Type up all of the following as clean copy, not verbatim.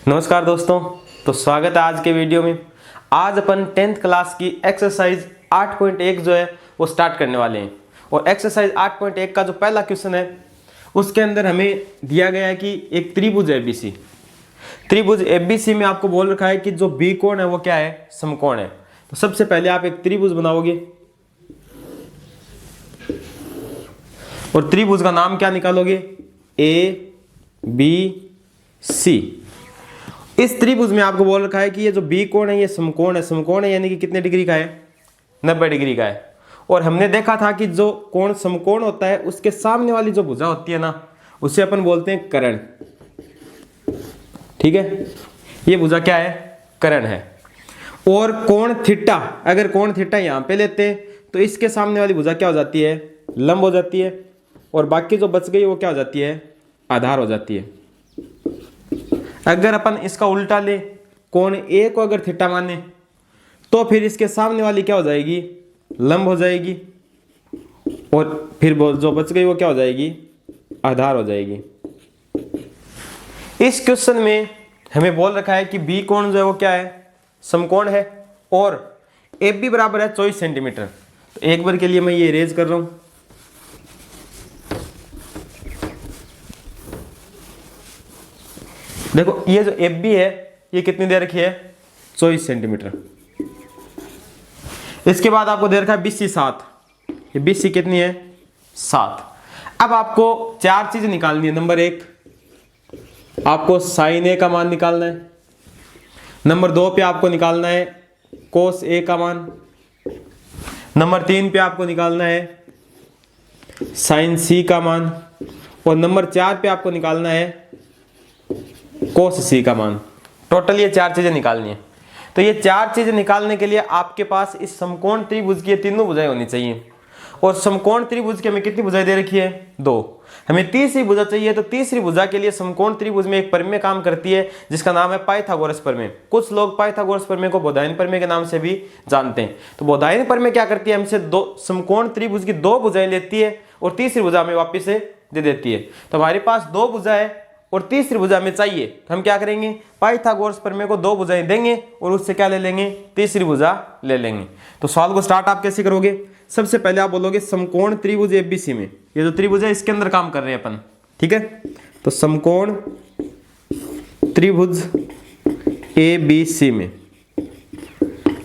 नमस्कार दोस्तों। तो स्वागत है आज के वीडियो में। आज अपन 10th क्लास की एक्सरसाइज 8.1 जो है वो स्टार्ट करने वाले हैं। और एक्सरसाइज 8.1 का जो पहला क्वेश्चन है उसके अंदर हमें दिया गया है कि एक त्रिभुज एबीसी, त्रिभुज एबीसी में आपको बोल रखा है कि जो बी कोण है वो क्या है, समकोण है। तो सबसे पहले आप एक त्रिभुज बनाओगे और त्रिभुज का नाम क्या निकालोगे, ए बी सी। इस त्रिभुज में आपको बोल रखा है कि ये जो बी कोण है ये समकोण है। समकोण है यानी कि कितने डिग्री का है, 90 डिग्री का है। और हमने देखा था कि जो कोण समकोण होता है उसके सामने वाली जो भुजा होती है ना, उसे अपन बोलते हैं कर्ण। ठीक है, ये भुजा क्या है, कर्ण है। और कोण थीटा, अगर कोण थीटा यहां पे लेते हैं तो इसके सामने वाली भुजा क्या हो जाती है, लंब हो जाती है। और बाकी जो बच गई वो क्या हो जाती है, आधार हो जाती है। अगर अपन इसका उल्टा ले, कोण ए को अगर थीटा माने तो फिर इसके सामने वाली क्या हो जाएगी, लंब हो जाएगी। और फिर जो बच गई वो क्या हो जाएगी, आधार हो जाएगी। इस क्वेश्चन में हमें बोल रखा है कि बी कोण जो है वो क्या है, समकोण है। और ए बी बराबर है 24 सेंटीमीटर। तो एक बार के लिए मैं ये इरेज कर रहा हूं। देखो ये जो एफ बी है ये कितनी दे रखी है, 24 सेंटीमीटर। इसके बाद आपको दे रखा है बीसी 7। ये बीसी कितनी है, 7। अब आपको चार चीज निकालनी है। नंबर 1 आपको साइन ए का मान निकालना है। नंबर 2 पे आपको निकालना है कोस ए का मान। नंबर 3 पे आपको निकालना है साइन सी का मान। और नंबर 4 पे आपको निकालना है कोस सी का मान। टोटल ये चार चीजें निकालनी है। तो ये चार चीजें निकालने के लिए आपके पास इस समकोण त्रिभुज की तीनों भुजाएं होनी चाहिए। और समकोण त्रिभुज की हमें कितनी भुजाएं दे रखी है, 2। हमें तीसरी भुजा चाहिए। तो तीसरी भुजा के लिए समकोण त्रिभुज में एक प्रमेय काम करती है जिसका नाम है पाइथागोरस प्रमेय। कुछ लोग पाइथागोरस प्रमेय को बोधायन प्रमेय के नाम से भी जानते हैं। तो बोधायन प्रमेय क्या करती है, हमसे दो समकोण त्रिभुज की 2 भुजाएं लेती है और तीसरी भुजा हमें वापिस से दे देती है। तो हमारे पास 2 भुजा है और तीसरी भुजा में चाहिए, तो हम क्या करेंगे, पाइथागोरस प्रमेय को 2 भुजाएं देंगे और उससे क्या ले लेंगे, तीसरी भुजा ले लेंगे। तो सवाल को स्टार्ट आप कैसे करोगे, सबसे पहले आप बोलोगे समकोण त्रिभुज एबीसी में, ये जो त्रिभुज है इसके अंदर काम कर रहे हैं अपन। ठीक है, तो समकोण त्रिभुज एबीसी में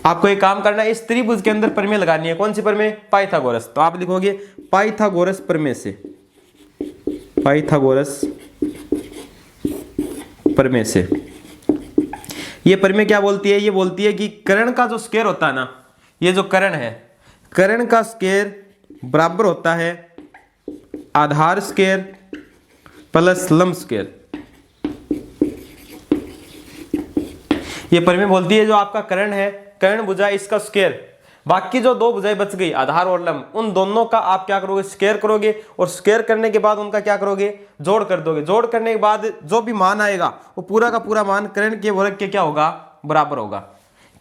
आपको एक काम करना है, इस त्रिभुज के अंदर प्रमेय लगानी है। कौन सी प्रमेय, पाइथागोरस। तो आप लिखोगे पाइथागोरस प्रमेय से, पाइथागोरस प्रमेय से। ये प्रमेय क्या बोलती है, ये बोलती है कि कर्ण का जो स्क्वायर होता है ना, ये जो कर्ण है, कर्ण का स्क्वायर बराबर होता है आधार स्क्वायर प्लस लंब स्क्वायर। ये प्रमेय बोलती है जो आपका कर्ण है, कर्ण भुजा इसका स्क्वायर, बाकी जो 2 भुजाएं बच गई आधार और लंब, उन दोनों का आप क्या करोगे, स्क्वायर करोगे। और स्क्वायर करने के बाद उनका क्या करोगे, जोड़ कर दोगे। जोड़ करने के बाद जो भी मान आएगा वो पूरा का पूरा मान कर्ण के वर्ग के क्या होगा, बराबर होगा।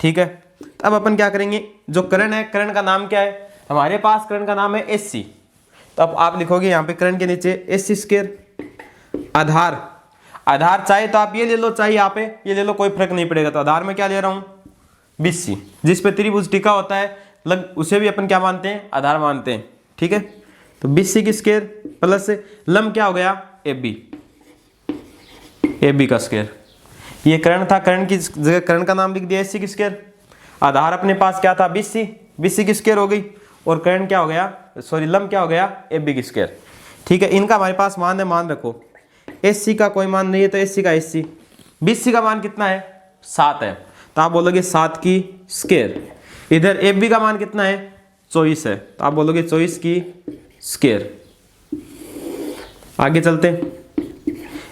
ठीक है, अब अपन क्या करेंगे, जो कर्ण है, कर्ण का नाम क्या है, हमारे पास कर्ण का नाम है एस सी। तो अब आप लिखोगे यहाँ पे कर्ण के नीचे एस सी स्क्वायर। आधार, आधार चाहे तो आप ये ले लो, चाहे यहाँ पे ये ले लो, कोई फर्क नहीं पड़ेगा। तो आधार में क्या ले रहा हूं, बीसी, जिस पे त्रिभुज टिका होता है उसे भी अपन क्या मानते हैं, आधार मानते हैं। ठीक है, तो बीसी की स्क्वायर प्लस लंब क्या हो गया, ए बी, ए बी का स्क्वायर। ये कर्ण था, कर्ण की जगह कर्ण का नाम लिख दिया एस सी की स्क्वायर। आधार अपने पास क्या था, बीसी, बीसी की स्क्वायर हो गई। और कर्ण क्या हो गया, सॉरी लंब क्या हो गया, ए बी की स्क्वायर। ठीक है, इनका हमारे पास मान है, मान रखो। एस सी का कोई मान नहीं है तो एस सी का एस सी। बीसी का मान कितना है, 7 है। तो आप बोलोगे 7 की स्क्वायर। इधर एफ बी का मान कितना है, 24 है। तो आप बोलोगे 24 की स्क्वायर। आगे चलते हैं,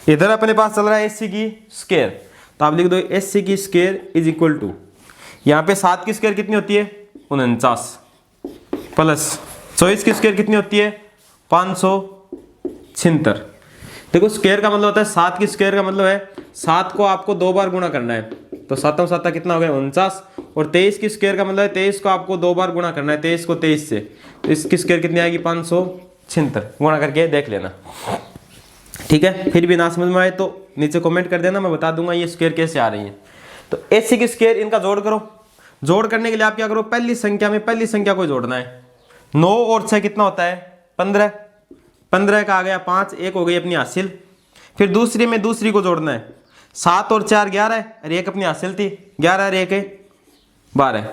इधर अपने पास चल रहा है एस सी की स्क्वायर। तो आप लिख दो एस सी की स्क्वायर इज इक्वल टू, यहाँ पे 7 की स्क्वायर कितनी होती है, 49, प्लस 24 की स्क्वायर कितनी होती है, 576। देखो स्क्वायर का मतलब होता है 7 की स्क्वायर का मतलब है 7 को आपको 2 बार गुणा करना है। तो 7 7 कितना हो गया, 49। और 23 की स्क्वायर का मतलब है 23 को आपको 2 बार गुणा करना है, 23 को 23 से। तो इसकी स्क्वायर कितनी आएगी, 576। गुणा करके देख लेना। ठीक है, फिर भी ना समझ में आए तो नीचे कमेंट कर देना, मैं बता दूंगा ये स्क्वायर कैसे आ रही है। तो एसी की स्क्वायर इनका जोड़ करो। जोड़ करने के लिए आप क्या करो, पहली संख्या में पहली संख्या को जोड़ना है। 9 और 6 कितना होता है 15, 15 का आ गया 5, एक हो गई अपनी हासिल। फिर दूसरी में दूसरी को जोड़ना है, 7 और 4 11 और एक अपनी हासिल थी, 11 और 1 12।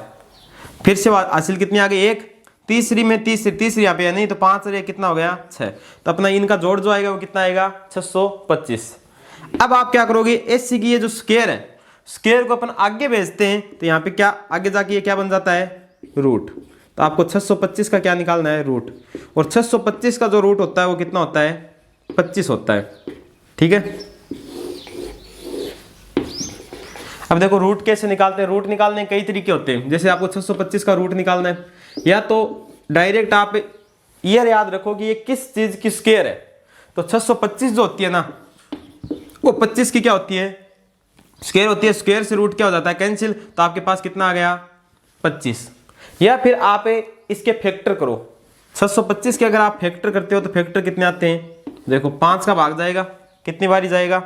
फिर से हासिल कितनी आ गई 1, तीसरी में तीसरी यहाँ पे है नहीं, तो 5 और 1 कितना हो गया 6। तो अपना इनका जोड़ जो आएगा वो कितना आएगा 625। अब आप क्या करोगे, एसी की ये जो स्क्वायर है, स्क्वायर को अपन आगे भेजते हैं, तो यहाँ पे क्या आगे जाके ये क्या बन जाता है रूट। तो आपको 625 का क्या निकालना है रूट, और 625 का जो रूट होता है वो कितना होता है 25 होता है। ठीक है, अब देखो रूट कैसे निकालते हैं। रूट निकालने के कई तरीके होते हैं। जैसे आपको 625 का रूट निकालना है, या तो डायरेक्ट आप ये याद रखो कि ये किस चीज की स्क्वायर है। तो 625 जो होती है ना, वो 25 की क्या होती है स्क्वायर होती है। स्क्वायर से रूट क्या हो जाता है कैंसिल, तो आपके पास कितना आ गया 25। या फिर आप इसके फैक्टर करो, 625 के अगर आप फैक्टर करते हो तो फैक्टर कितने आते हैं, देखो 5 का भाग जाएगा, कितनी बारी जाएगा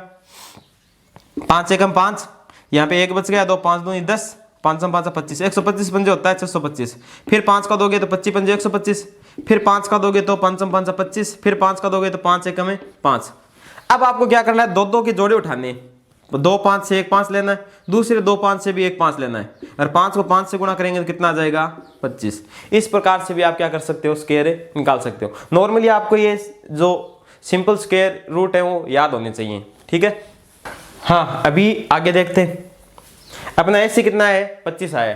5 एकम 5, यहाँ पे 1 बच गया, 2 5 2 10, 5 5 25, 125 पंजे होता है 625। फिर 5 का दोगे तो 25 पंजे 125, फिर 5 का दोगे तो 5 5 25, फिर 5 का दोगे तो 5 एकम 5। अब आपको क्या करना है, दो दो के जोड़े उठाने, 2 5 से 1 5 लेना है, दूसरे 2 5 से भी 1 5 लेना है, और 5 को 5 से गुणा करेंगे तो कितना आ जाएगा 25। इस प्रकार से भी आप क्या कर सकते हो स्क्वायर निकाल सकते हो। नॉर्मली आपको ये जो सिंपल स्क्वायर रूट है वो याद होने चाहिए। ठीक है, हाँ अभी आगे देखते हैं। अपना एसी कितना है 25 आया,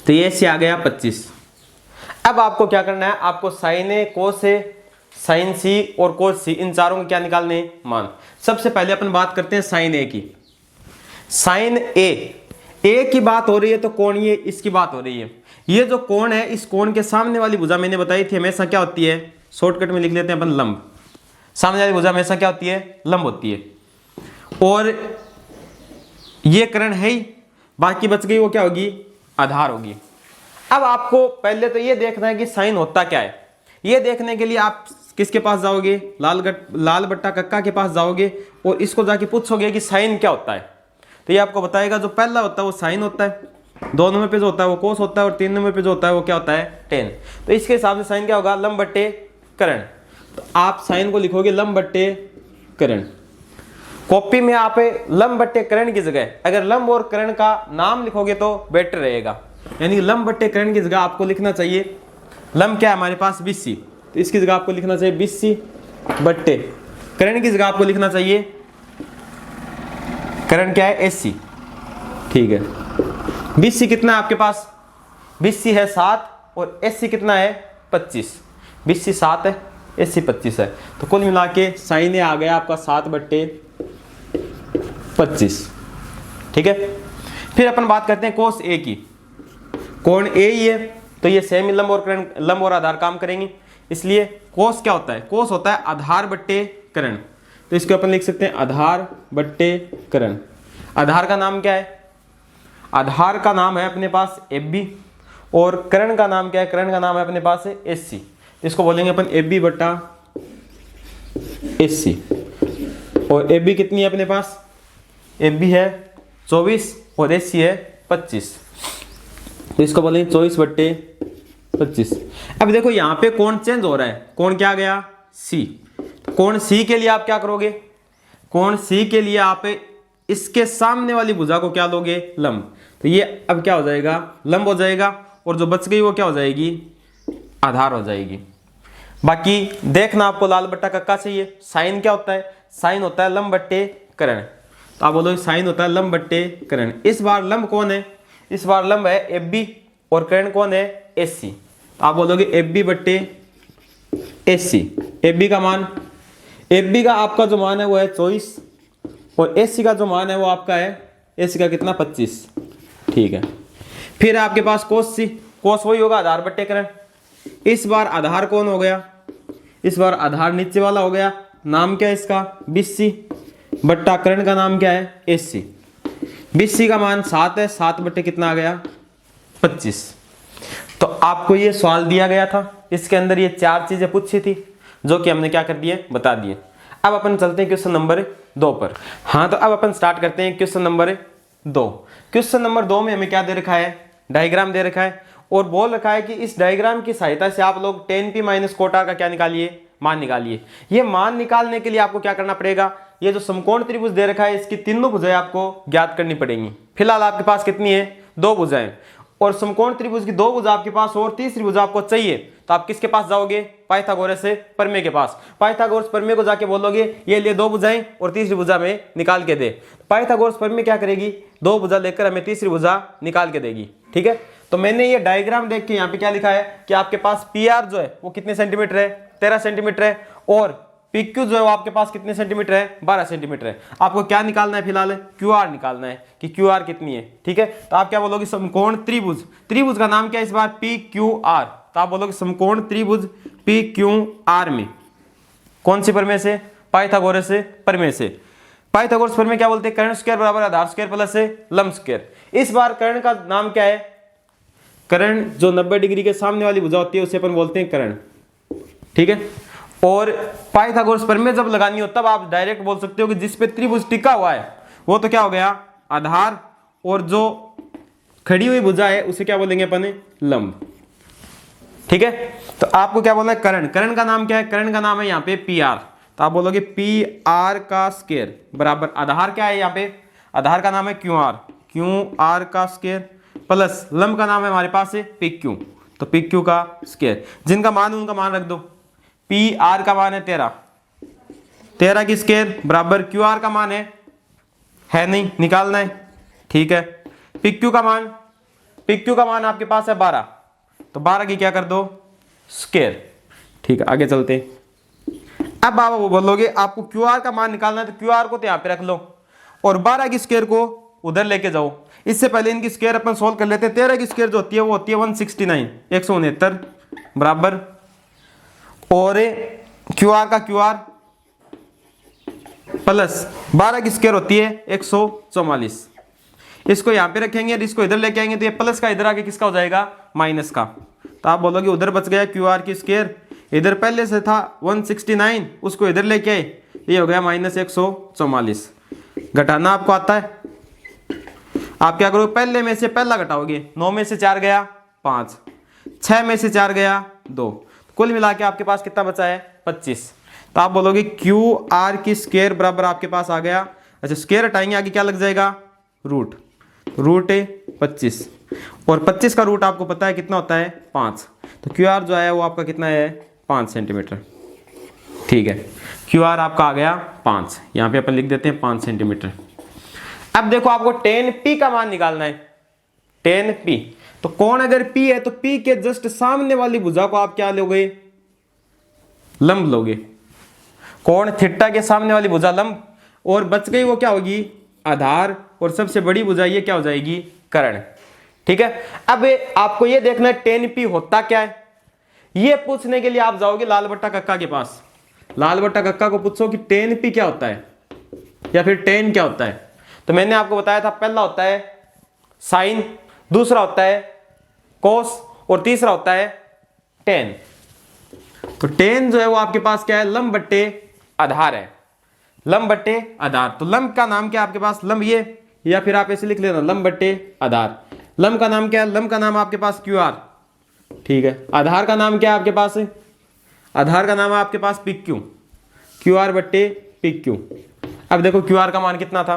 तो ये एसी आ गया 25। अब आपको क्या करना है, आपको साइन ए, कोस ए, साइन सी और कोस सी, इन चारों के क्या निकालने मान। सबसे पहले अपन बात करते हैं साइन ए की। साइन ए की बात हो रही है तो कोण ये इसकी बात हो रही है। ये जो कोण है, इस कोण के सामने वाली भुजा मैंने बताई थी हमेशा क्या होती है, शॉर्टकट में लिख लेते हैं अपन लंब। सामने वाली भुजा हमेशा क्या होती है लंब होती है। और ये कर्ण है ही, बाकी बच गई वो क्या होगी आधार होगी। अब आपको पहले तो ये देखना है कि साइन होता क्या है। ये देखने के लिए आप किसके पास जाओगे, लाल बट्टा कक्का के पास जाओगे और इसको जाके पूछोगे कि साइन क्या होता है। तो ये आपको बताएगा जो पहला होता है वो साइन होता है, 2 नंबर पे जो होता है वो कोस होता है, और 3 नंबर पे जो होता है वो क्या होता है टेन। तो इसके हिसाब से साइन क्या होगा लंब बट्टे कर्ण। तो आप साइन को लिखोगे लंब बट्टे कर्ण। कॉपी में आप लंब बट्टे कर्ण की जगह अगर लंब और कर्ण का नाम लिखोगे तो बेटर रहेगा। यानी लंब बट्टे कर्ण की जगह आपको लिखना चाहिए लंब क्या है हमारे पास 20, तो इसकी जगह आपको लिखना चाहिए 20 बट्टे कर्ण की जगह आपको लिखना चाहिए कर्ण क्या है 80। ठीक है, 20 कितना है आपके पास, 20 है 7 और 80 कितना है 25। 20 7 है, 80 25 है, तो कुल मिला के साइन आ गया आपका 7 बट्टे 25। ठीक है, फिर अपन बात करते हैं कोस ए की। कोण ए ही है तो ये सेम ही लंब और कर्ण, लंब और आधार काम करेंगे। इसलिए कोस क्या होता है, कोस होता है आधार बट्टे कर्ण। तो इसको अपन लिख सकते हैं आधार बट्टे कर्ण। आधार का नाम क्या है, आधार का नाम है अपने पास AB, और कर्ण का नाम क्या है, कर्ण का नाम है अपने पास SC। इसको बोलेंगे अपन AB बट्टा SC। और AB कितनी है अपने पास, AB है 24 और SC है 25, तो इसको बोलेंगे 24 बट्टे 25। अब देखो यहाँ पे कोण चेंज हो रहा है, कोण क्या आ गया C। कोण C के लिए आप क्या करोगे, कोण C के लिए आप इसके सामने वाली भुजा को क्या लोगे लंब। तो ये अब क्या हो जाएगा लंब हो जाएगा, और जो बच गई वो क्या हो जाएगी आधार हो जाएगी। बाकी देखना आपको लाल बट्टा कक्का चाहिए। साइन क्या होता है, साइन होता है लंब बट्टे कर्ण। तो आप बोलोगे साइन होता है लंब बट्टे कर्ण। इस बार लंब कौन है, इस बार लंब है AB और कर्ण कौन है SC। तो आप बोलोगे AB बट्टे SC। AB का मान, AB का आपका जो मान है वो है 24, और SC का जो मान है वो आपका है SC का कितना 25। ठीक है, फिर आपके पास कोस C, कोस वही होगा आधार बट्टे कर्ण। इस बार आधार कौन हो गया, इस बार आधार नीचे वाला हो गया, नाम क्या है इसका 20 बट्टा कर्ण का नाम क्या है SC। 20 का मान 7 है, 7 बट्टे कितना आ गया 25। तो आपको ये सवाल दिया गया था, इसके अंदर ये 4 चीजें पूछी थी जो कि हमने क्या कर दिए बता दिए। अब अपन चलते हैं क्वेश्चन नंबर 2 पर। हाँ तो अब अपन स्टार्ट करते हैं क्वेश्चन नंबर 2। क्वेश्चन नंबर 2 में हमें क्या दे रखा है, डायग्राम दे रखा है और बोल रखा है कि इस डायग्राम की सहायता से आप लोग tan p minus cot r का क्या निकालिए, मान निकालिए। ये मान निकालने के लिए आपको क्या करना पड़ेगा, ये जो समकोण त्रिभुज दे रखा है इसकी तीनों भुजाएं आपको ज्ञात करनी पड़ेंगी। फिलहाल आपके पास कितनी है, 2 भुजाएं, और समकोण त्रिभुज की 2 भुजा आपके पास और तीसरी भुजा आपको चाहिए, तो आप किसके पास जाओगे, पाइथागोरस से प्रमेय के पास। पाइथागोरस प्रमेय को जाके बोलोगे ये लिए 2 भुजाएं और तीसरी भुजा में निकाल के दे। पाइथागोरस प्रमेय क्या करेगी, 2 भुजा लेकर हमें तीसरी भुजा निकाल के देगी। ठीक है, तो मैंने ये डायग्राम देख के यहाँ पे क्या लिखा है कि आपके पास पी आर जो है वो कितने सेंटीमीटर है, 13 सेंटीमीटर है, और पी क्यू जो है वो आपके पास कितने सेंटीमीटर है, 12 सेंटीमीटर है। आपको क्या निकालना है, फिलहाल क्यू आर निकालना है कि क्यू आर कितनी है। ठीक है, तो आप क्या बोलोगे, समकोण त्रिभुज, त्रिभुज का नाम क्या है इस बार, पी क्यू आर। तो आप बोलोगे समकोण त्रिभुज पी क्यू आर में कौन सी प्रमेय से, पाइथागोरस से प्रमेय से। पाइथागोरस प्रमेय क्या बोलते हैं, कर्ण स्क्वायर बराबर आधार स्क्वायर प्लस लंब स्क्वायर। इस बार कर्ण का नाम क्या है, कर्ण जो 90 डिग्री के सामने वाली भुजा होती है उसे अपन बोलते हैं कर्ण। ठीक है, और पाइथागोरस प्रमेय जब लगानी हो तब आप डायरेक्ट बोल सकते हो कि जिस पे त्रिभुज टिका हुआ है वो तो क्या हो गया, आधार, और जो खड़ी हुई भुजा है उसे क्या बोलेंगे अपन, लंब। ठीक है, तो आपको क्या बोलना है, कर्ण। कर्ण का नाम क्या है, कर्ण का नाम है यहाँ पे पी आर। तो आप बोलोगे पी आर का स्क्वायर बराबर आधार क्या है, यहाँ पे आधार का नाम है क्यू आर, क्यू आर का स्क्वायर प्लस लंब का नाम है हमारे पास है पी क्यू, तो पी क्यू का स्क्वायर। जिनका मान उनका मान रख दो। पी आर का मान है 13, 13 की स्क्वायर बराबर क्यू आर का मान है नहीं, निकालना है। ठीक है, पी क्यू का मान, पी क्यू का मान आपके पास है 12, तो 12 की क्या कर दो, स्क्वायर। ठीक है, आगे चलते। अब आप बोलोगे आपको क्यू आर का मान निकालना है, तो क्यू आर को तो यहाँ पे रख लो और 12 की स्क्वायर को उधर लेके जाओ। इससे पहले इनकी स्क्वायर अपन सोल्व कर लेते हैं। 13 की स्क्वायर जो होती है वो होती है 169, 169 बराबर, और क्यू आर का क्यू आर प्लस 12 की स्क्वायर होती है 144। इसको यहाँ पे रखेंगे और इसको इधर लेके आएंगे तो ये प्लस का इधर आके किसका हो जाएगा, माइनस का। तो आप बोलोगे उधर बच गया क्यू आर की स्क्वायर, इधर पहले से था 169, उसको इधर लेके आए, ये हो गया माइनस 144। घटाना आपको आता है, आप क्या करोगे, पहले में से पहला घटाओगे, 9 में से 4 गया 5, 6 में से 4 गया 2, कुल मिला के आपके पास कितना बचा है, 25। तो आप बोलोगे क्यू आर की स्क्वायर बराबर आपके पास आ गया, अच्छा स्क्वायर हटाएंगे आगे क्या लग जाएगा, रूट, रूट है 25, और 25 का रूट आपको पता है कितना होता है, 5। तो क्यू आर जो है वो आपका कितना है, 5 सेंटीमीटर। ठीक है, क्यू आर आपका आ गया 5, यहाँ पे अपन लिख देते हैं 5 सेंटीमीटर। अब देखो आपको tan p का मान निकालना है, tan p। तो कोण अगर p है तो p के जस्ट सामने वाली भुजा को आप क्या लोगे, लंब लोगे। कोण थीटा के सामने वाली भुजा लंब, और बच गई वो क्या होगी, आधार, और सबसे बड़ी भुजा ये क्या हो जाएगी, कर्ण। ठीक है, अब आपको ये देखना है tan p होता क्या है, ये पूछने के लिए आप जाओगे लाल बट्टा कक्का के पास। लाल बट्टा कक्का को पूछो कि tan p क्या होता है या फिर tan क्या होता है। तो मैंने आपको बताया था पहला होता है साइन, दूसरा होता है कोस, और तीसरा होता है tan। तो tan जो है वो आपके पास क्या है, लंब बट्टे आधार है, लंब बट्टे आधार। तो लंब का नाम क्या है आपके पास, लंब ये, या फिर आप ऐसे लिख लेना लंब बट्टे आधार। लंब का नाम क्या है, लंब का नाम आपके पास क्यू आर। ठीक है, आधार का नाम क्या है आपके पास, आधार का नाम है आपके पास पी क्यू, क्यू आर बट्टे पी क्यू। अब देखो क्यू आर का मान कितना था,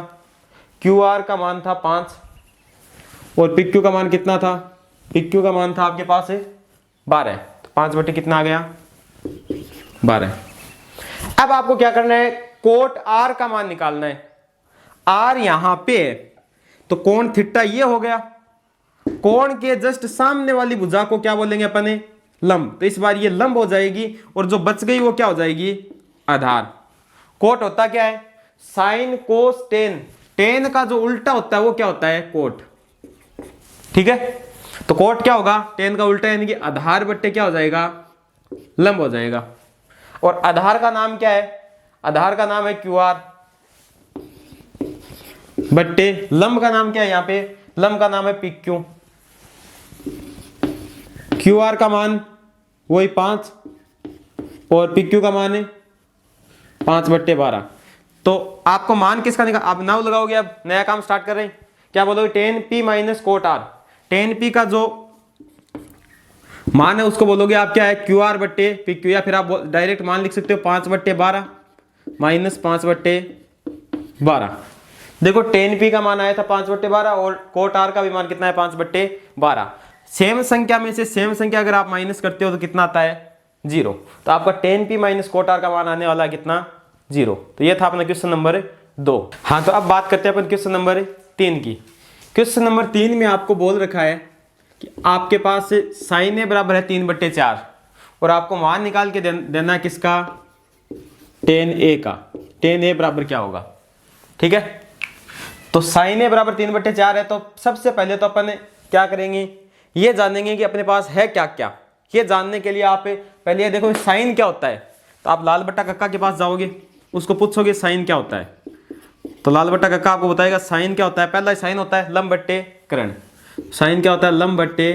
क्यू आर का मान था 5, और पी क्यू का मान कितना था, पी क्यू का मान था आपके पास 12, तो 5 बटे कितना आ गया, 12। अब आपको क्या करना है, कोट आर का मान निकालना है। आर यहां पे है तो कोण थीटा ये हो गया, कोण के जस्ट सामने वाली भुजा को क्या बोलेंगे अपन, लंब। तो इस बार ये लंब हो जाएगी, और जो बच गई वो क्या हो जाएगी, आधार। कोट होता क्या है, साइन कोस टेन, टेन का जो उल्टा होता है वो क्या होता है, कोट। ठीक है, तो कोट क्या होगा, टेन का उल्टा, यानी कि आधार बट्टे क्या हो जाएगा, लंब हो जाएगा। और आधार का नाम क्या है, आधार का नाम है क्यू आर बट्टे लंब का नाम क्या है, यहाँ पे लंब का नाम है पी क्यू। क्यू आर का मान वही 5, और पी क्यू का मान है 5 बट्टे 12। तो आपको मान किसका निकाल, आप नाउ लगाओगे, अब नया काम स्टार्ट कर रहे हैं, क्या बोलोगे, ten P minus quote R. Ten P का जो मान है उसको बोलोगे आप क्या है, क्यू आर बट्टे पी क्यू, या फिर आप डायरेक्ट मान लिख सकते हो 5/12 माइनस 5/12। देखो टेन पी का मान आया था 5/12 और कोट आर का भी मान कितना है 5/12। सेम संख्या में से सेम संख्या अगर आप माइनस करते हो तो कितना आता है, 0। तो आपका ten P minus quote R का मान आने वाला है कितना, 0। तो ये था अपना क्वेश्चन नंबर 2। हाँ, तो अब बात करते हैं अपन क्वेश्चन नंबर 3 की। क्वेश्चन नंबर 3 में आपको बोल रखा है कि आपके पास साइन ए बराबर है 3/4 और आपको मान निकाल के देना है किसका, टेन ए का। टेन ए बराबर क्या होगा, ठीक है। तो साइन ए बराबर 3/4 है, तो सबसे पहले तो अपन क्या करेंगे, ये जानेंगे कि अपने पास है क्या क्या। ये जानने के लिए आप पहले ये देखो साइन क्या होता है, तो आप लाल बट्टा कक्का के पास जाओगे, उसको पूछोगे साइन क्या होता है, तो लाल बट्टा कक्का आपको बताएगा साइन क्या होता है। पहला साइन होता है लंब बट्टे कर्ण। साइन क्या होता है, लंब बट्टे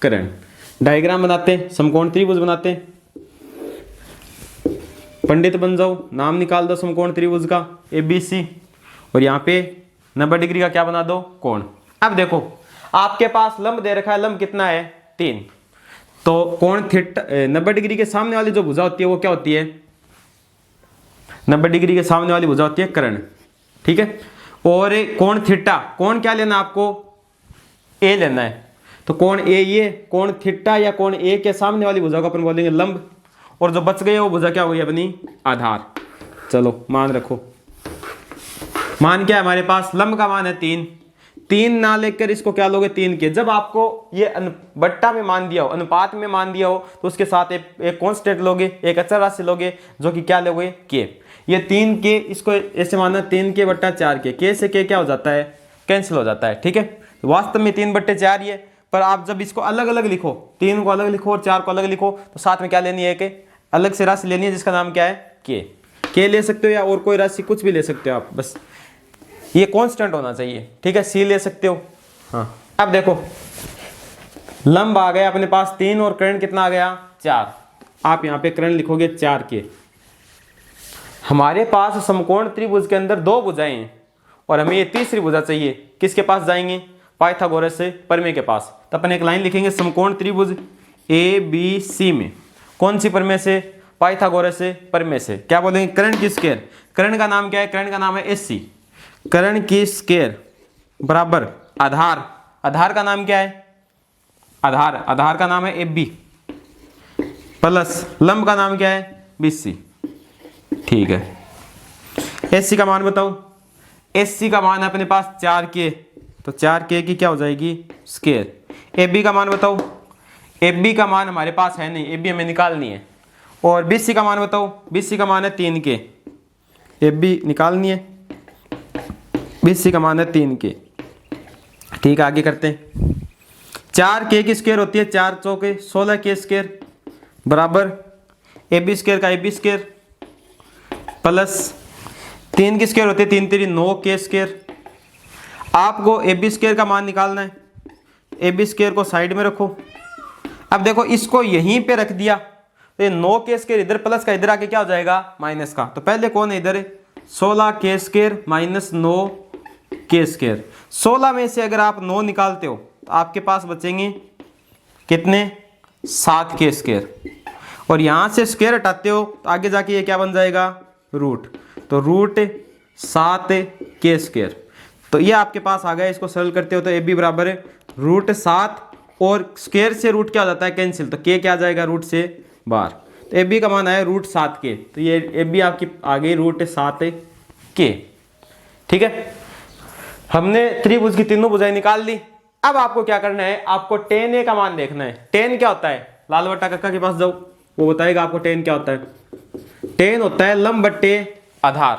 कर्ण। डायग्राम बनाते हैं, समकोण त्रिभुज बनाते हैं। पंडित बन जाओ, नाम निकाल दो समकोण त्रिभुज का ABC, और यहाँ पे 90 डिग्री का क्या बना दो, कोण। अब देखो आपके पास लंब दे रखा है, लंब कितना है 3, तो कोण थीटा 90 डिग्री के सामने वाली जो भुजा होती है वो क्या होती है, 90 डिग्री के सामने वाली भुजा होती है कर्ण, ठीक है। और कोण थीटा, कोण क्या लेना आपको, ए लेना है, तो कोण ए, ये कोण थीटा या कोण ए के सामने वाली भुजा को अपन बोलेंगे लंब, और जो बच गई है वो भुजा क्या हो गई अपनी, आधार। चलो मान रखो, मान क्या है हमारे पास, लंब का मान है 3 ना लेकर इसको क्या लोगे 3 के। जब आपको ये बट्टा में मान दिया हो, अनुपात में मान दिया हो, तो उसके साथ एक कांस्टेंट लोगे, एक अचर राशि लोगे, जो कि क्या लोगे, के। ये 3 के, इसको ऐसे मानना 3k/4 के से के क्या हो जाता है, कैंसिल हो जाता है, ठीक है। वास्तव में 3/4 ही है, पर आप जब इसको अलग अलग लिखो, 3 को अलग लिखो और 4 को अलग लिखो, तो साथ में क्या लेनी है, एक अलग से राशि लेनी है जिसका नाम क्या है, के ले सकते हो, या और कोई राशि कुछ भी ले सकते हो आप, बस ये कांस्टेंट होना चाहिए, ठीक है। सी ले सकते हो। हाँ, अब देखो लंब आ गया अपने पास 3 और कर्ण कितना आ गया, 4। आप यहाँ पे कर्ण लिखोगे 4 के। हमारे पास समकोण त्रिभुज के अंदर 2 भुजाएं हैं और हमें ये तीसरी भुजा चाहिए, किसके पास जाएंगे, पाइथागोरस से प्रमेय के पास। तो अपन एक लाइन लिखेंगे, समकोण त्रिभुज ABC में कौन सी प्रमेय से, पाइथागोरस से प्रमेय से क्या बोलेंगे, कर्ण की स्क्वायर। कर्ण का नाम क्या है, कर्ण का नाम है AC। कर्ण की स्क्वायर बराबर आधार, आधार का नाम क्या है, आधार, आधार का नाम है AB, प्लस लंब का नाम क्या है, BC, ठीक है। AC का मान बताओ, AC का मान है अपने पास 4k, तो 4k की क्या हो जाएगी, स्क्वायर। AB का मान बताओ, AB का मान हमारे पास है नहीं, AB हमें निकालनी है। और BC का मान बताओ, BC का मान है 3k, AB निकालनी है, BC का मान है 3k, ठीक है। आगे करते हैं, 4k की स्क्वायर होती है 4 चौके 16k स्क्वायर बराबर AB स्क्वायर का AB स्क्वायर, प्लस 3 की स्क्वायर होती है 3 3 9k स्क्वायर। आपको AB स्क्वायर का मान निकालना है, AB स्क्वायर को साइड में रखो। अब देखो इसको यहीं पे रख दिया, तो ये 9k स्क्वायर इधर प्लस का इधर आके क्या हो जाएगा, माइनस का। तो पहले कौन है इधर, 16k square minus 9k square. 16 में से अगर आप 9 निकालते हो तो आपके पास बचेंगे कितने, 7k स्क्वायर। और यहाँ से स्क्वायर हटाते हो तो आगे जाके ये क्या बन जाएगा, रूट। तो रूट 7k स्क्वायर। तो ये आपके पास आ गया, इसको सरल करते हो तो AB बराबर है रूट 7, और स्क्वायर से रूट क्या हो जाता है, कैंसिल, तो k क्या आ जाएगा, रूट से बाहर। तो AB का मान आया रूट 7k, तो ये AB आपकी आ गई रूट 7k, ठीक है। हमने त्रिभुज की तीनों भुजाएं निकाल ली। अब आपको क्या करना है, आपको tan A का मान देखना है। tan क्या होता है, लाल बट्टा कक्का के पास जाओ, वो बताएगा आपको tan क्या होता है। tan होता है लंब बट्टे आधार,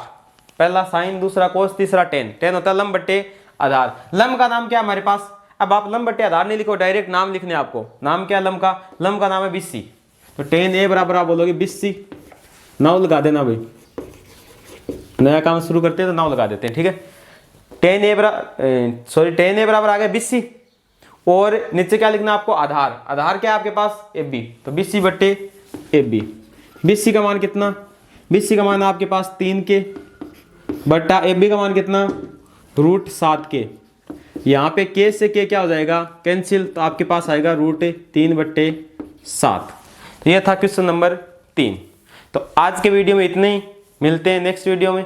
पहला साइन, दूसरा कोस, तीसरा tan। tan होता है लंब बट्टे आधार। लंब का नाम क्या है हमारे पास, अब आप लंब बट्टे आधार नहीं लिखो, डायरेक्ट नाम लिखने आपको। नाम क्या है लंब का, लंब का नाम है BC। तो tan A बराबर आप बोलोगे BC। नाव लगा देना भाई, नया काम शुरू करते हैं तो नाव लगा देते हैं, ठीक है। tan A बराबर आ गया BC, और नीचे क्या लिखना आपको, आधार। आधार क्या है आपके पास, AB, तो BC बट्टे AB। BC का मान कितना, BC का मान आपके पास 3k, बटा ए बी का मान कितना, √7 के। यहाँ पे के से के क्या हो जाएगा, कैंसिल, तो आपके पास आएगा √3/7। तो ये था क्वेश्चन नंबर 3। तो आज के वीडियो में इतना ही, मिलते हैं नेक्स्ट वीडियो में।